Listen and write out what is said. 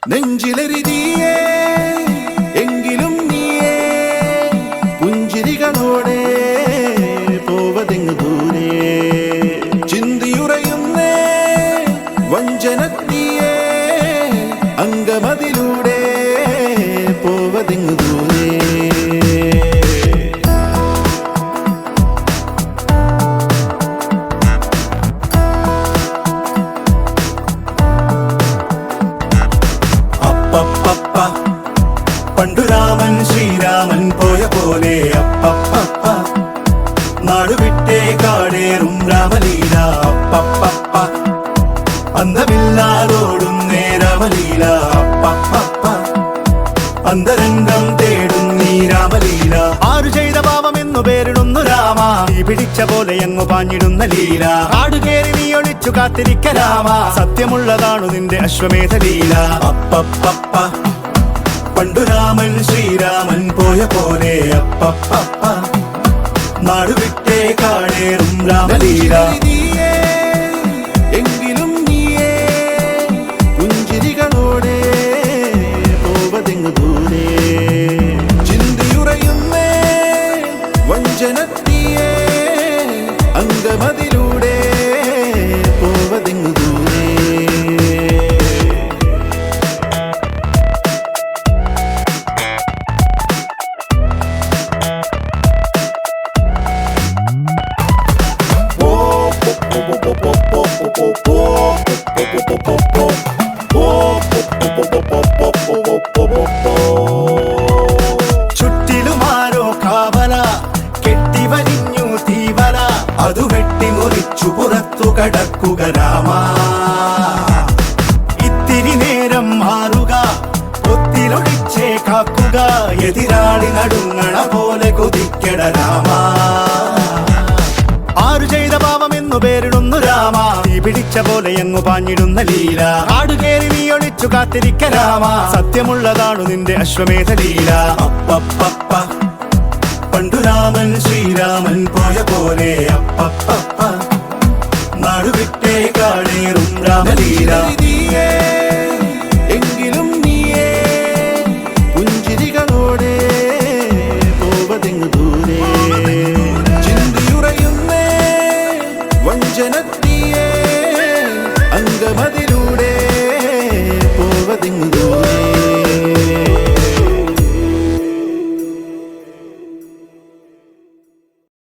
നെഞ്ചിലെരിതിയേ എങ്കിലും നീയേ പുഞ്ചിരികളോടെ പോവതെങ്ങു ദൂരെ ചിന്തിയുറയുന്നേ വഞ്ചനത്തിയേ അംഗമതിലൂടെ പോവതെങ്ങു ദൂരെ പണ്ടു രാമൻ ശ്രീരാമൻ പോയ പോലെ അപ്പപ്പ നാടുവിട്ടേ കാടേറും രാമലീല അപ്പപ്പ അന്തമില്ലാതോടുന്നേ രാമലീല അപ്പപ്പ അന്തരംഗം തേടും നീ രാമലീല ആരു ചെയ്ത പാപമെന്നു പേരിടുന്നു രാമ നീ പിടിച്ച പോലെ എങ്ങു പാഞ്ഞിടുന്ന ലീല ആടുകേറി നീ ഒളിച്ചു കാത്തിരിക്ക രാമ സത്യമുള്ളതാണു നിന്റെ അശ്വമേധ ലീല അപ്പപ്പ പണ്ടു രാമൻ ശ്രീരാമൻ പോയ പോലെ അപ്പപ്പ നാടുവിട്ടേ കാടേറും രാമലീല എങ്കിലും നീയേ പുഞ്ചിരികളോടെ പോവതെങ്ങു ദൂരെ ചിന്തിയുറയുന്നേ വഞ്ചനത്തിയേ അംഗമതിലൂടെ പോവതെങ്ങു ദൂരെ ചുറ്റിലുമാരോ കാവല കെട്ടിവലിഞ്ഞു തീവല അതു വെട്ടിമുറിച്ചു പുറത്തു കടക്കുക രാമ ഇത്തിരി നേരം മാറുക ഒത്തിലൊടിച്ചേ കാക്കുക എതിരാളി നടുങ്ങണ പോലെ കൊതിക്കട രാമ ആരു ചെയ്ത പാപമെന്നു പേരിടുന്നു രാമ നീ പിടിച്ച പോലെ എങ്ങു പാഞ്ഞിടുന്ന ലീല ആടുകേറി നീ ഒളിച്ചു കാത്തിരിക്ക രാമ സത്യമുള്ളതാണു നിന്റെ അശ്വമേധ ലീല അപ്പപ്പ പണ്ടു രാമൻ ശ്രീരാമൻ പോയ പോലെ അപ്പപ്പ നാടുവിട്ടേ കാടേറും രാമലീല